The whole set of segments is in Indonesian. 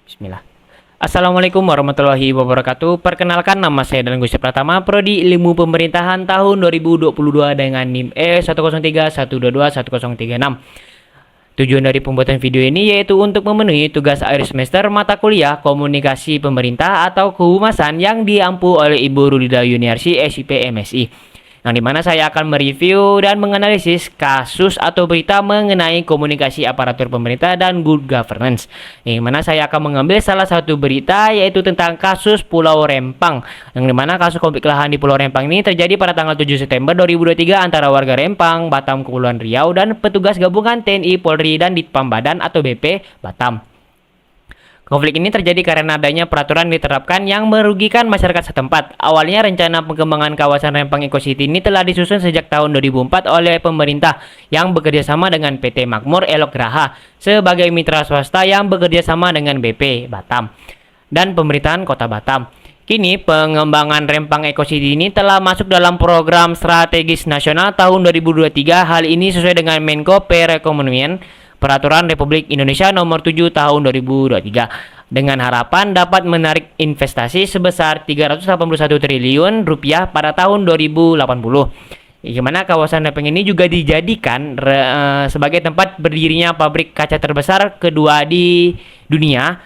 Bismillah. Assalamualaikum warahmatullahi wabarakatuh. Perkenalkan, nama saya Dan Gusti Pratama, Prodi Ilmu Pemerintahan tahun 2022 dengan NIM E103122136. Tujuan dari pembuatan video ini yaitu untuk memenuhi tugas akhir semester mata kuliah Komunikasi Pemerintah atau Kehumasan yang diampu oleh Ibu Rudida Yuniarsi, SIP MSI. Yang dimana saya akan mereview dan menganalisis kasus atau berita mengenai komunikasi aparatur pemerintah dan good governance. Yang dimana saya akan mengambil salah satu berita yaitu tentang kasus Pulau Rempang. Yang dimana kasus konflik lahan di Pulau Rempang ini terjadi pada tanggal 7 September 2023 antara warga Rempang, Batam, Kepulauan Riau dan petugas gabungan TNI, Polri dan Ditpam Badan atau BP Batam. Konflik ini terjadi karena adanya peraturan diterapkan yang merugikan masyarakat setempat. Awalnya rencana pengembangan kawasan Rempang Eco City ini telah disusun sejak tahun 2004 oleh pemerintah yang bekerja sama dengan PT Makmur Elok Graha sebagai mitra swasta yang bekerja sama dengan BP Batam dan pemerintahan Kota Batam. Kini pengembangan Rempang Eco City ini telah masuk dalam program strategis nasional tahun 2023. Hal ini sesuai dengan Menko Perekonomian Peraturan Republik Indonesia Nomor 7 Tahun 2023 dengan harapan dapat menarik investasi sebesar 381 triliun rupiah pada tahun 2080. Gimana kawasan Rempang ini juga dijadikan sebagai tempat berdirinya pabrik kaca terbesar kedua di dunia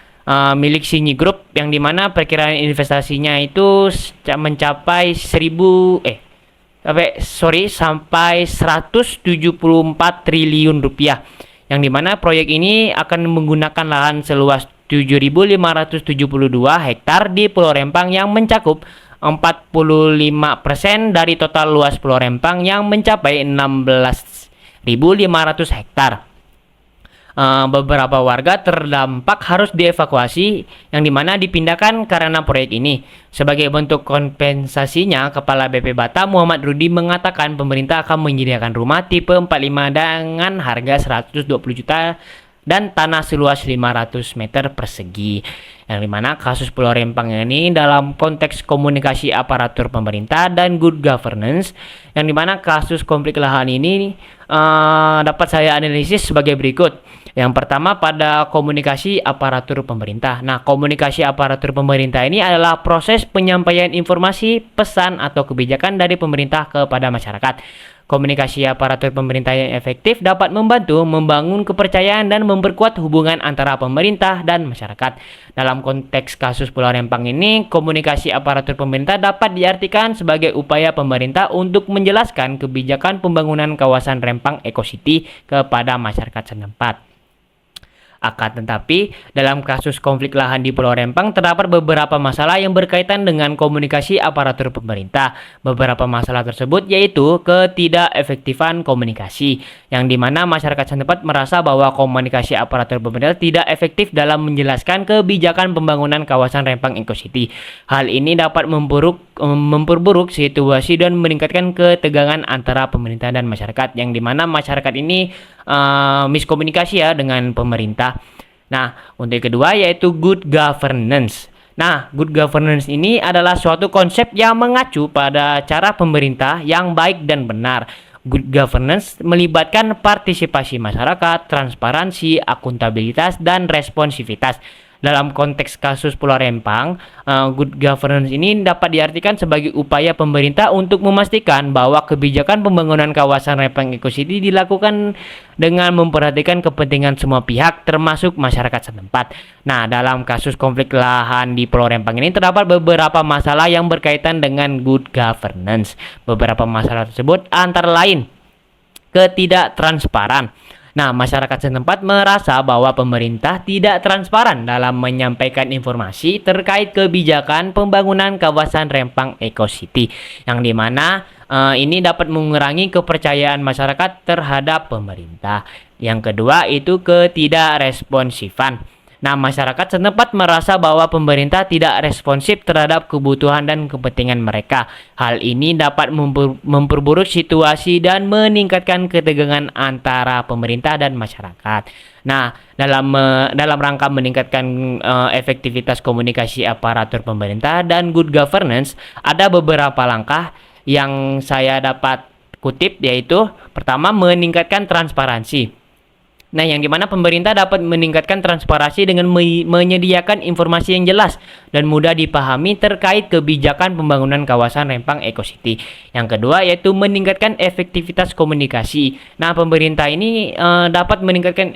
milik Xinyi Group, yang dimana perkiraan investasinya itu mencapai sampai 174 triliun rupiah. Yang dimana proyek ini akan menggunakan lahan seluas 7.572 hektar di Pulau Rempang yang mencakup 45% dari total luas Pulau Rempang yang mencapai 16.500 hektar. Beberapa warga terdampak harus dievakuasi yang dimana dipindahkan karena proyek ini. Sebagai bentuk kompensasinya, Kepala BP Batam Muhammad Rudi mengatakan pemerintah akan menyediakan rumah tipe 45 dengan harga 120 juta dan tanah seluas 500 meter persegi. Yang dimana kasus Pulau Rempang ini dalam konteks komunikasi aparatur pemerintah dan good governance, yang dimana kasus konflik lahan ini dapat saya analisis sebagai berikut. Yang pertama, pada komunikasi aparatur pemerintah. Nah, komunikasi aparatur pemerintah ini adalah proses penyampaian informasi, pesan, atau kebijakan dari pemerintah kepada masyarakat. Komunikasi aparatur pemerintah yang efektif dapat membantu membangun kepercayaan dan memperkuat hubungan antara pemerintah dan masyarakat. Dalam konteks kasus Pulau Rempang ini, komunikasi aparatur pemerintah dapat diartikan sebagai upaya pemerintah untuk menjelaskan kebijakan pembangunan kawasan Rempang Eco City kepada masyarakat setempat. Akan tetapi, dalam kasus konflik lahan di Pulau Rempang terdapat beberapa masalah yang berkaitan dengan komunikasi aparatur pemerintah. Beberapa masalah tersebut yaitu ketidakefektifan komunikasi, yang dimana masyarakat setempat merasa bahwa komunikasi aparatur pemerintah tidak efektif dalam menjelaskan kebijakan pembangunan kawasan Rempang Eco City. Hal ini dapat memperburuk situasi dan meningkatkan ketegangan antara pemerintah dan masyarakat, yang dimana masyarakat ini miskomunikasi ya dengan pemerintah. Nah, untuk yang kedua yaitu good governance. Nah, good governance ini adalah suatu konsep yang mengacu pada cara pemerintah yang baik dan benar. Good governance melibatkan partisipasi masyarakat, transparansi, akuntabilitas, dan responsivitas. Dalam konteks kasus Pulau Rempang, good governance ini dapat diartikan sebagai upaya pemerintah untuk memastikan bahwa kebijakan pembangunan kawasan Rempang Eco City dilakukan dengan memperhatikan kepentingan semua pihak termasuk masyarakat setempat. Nah, dalam kasus konflik lahan di Pulau Rempang ini terdapat beberapa masalah yang berkaitan dengan good governance. Beberapa masalah tersebut antara lain ketidaktransparan. Nah, masyarakat setempat merasa bahwa pemerintah tidak transparan dalam menyampaikan informasi terkait kebijakan pembangunan kawasan Rempang Eco City, yang dimana ini dapat mengurangi kepercayaan masyarakat terhadap pemerintah. Yang kedua itu ketidakresponsifan. Nah, masyarakat setempat merasa bahwa pemerintah tidak responsif terhadap kebutuhan dan kepentingan mereka. Hal ini dapat memperburuk situasi dan meningkatkan ketegangan antara pemerintah dan masyarakat. Nah, dalam rangka meningkatkan efektivitas komunikasi aparatur pemerintah dan good governance, ada beberapa langkah yang saya dapat kutip, yaitu pertama, meningkatkan transparansi. Nah, yang dimana pemerintah dapat meningkatkan transparansi dengan menyediakan informasi yang jelas dan mudah dipahami terkait kebijakan pembangunan kawasan Rempang Eco City. Yang kedua yaitu meningkatkan efektivitas komunikasi. Nah, pemerintah ini dapat meningkatkan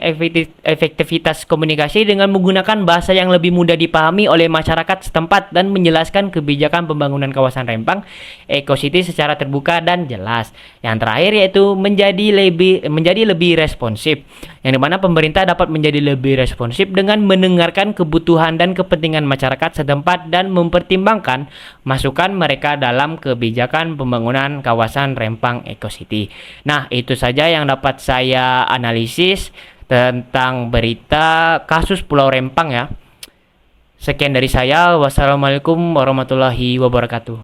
efektivitas komunikasi dengan menggunakan bahasa yang lebih mudah dipahami oleh masyarakat setempat dan menjelaskan kebijakan pembangunan kawasan Rempang Eco City secara terbuka dan jelas. Yang terakhir yaitu menjadi lebih responsif, yang dimana pemerintah dapat menjadi lebih responsif dengan mendengarkan kebutuhan dan kepentingan masyarakat setempat dan mempertimbangkan masukan mereka dalam kebijakan pembangunan kawasan Rempang Eco City. Nah, itu saja yang dapat saya analisis tentang berita kasus Pulau Rempang ya. Sekian dari saya. Wassalamualaikum warahmatullahi wabarakatuh.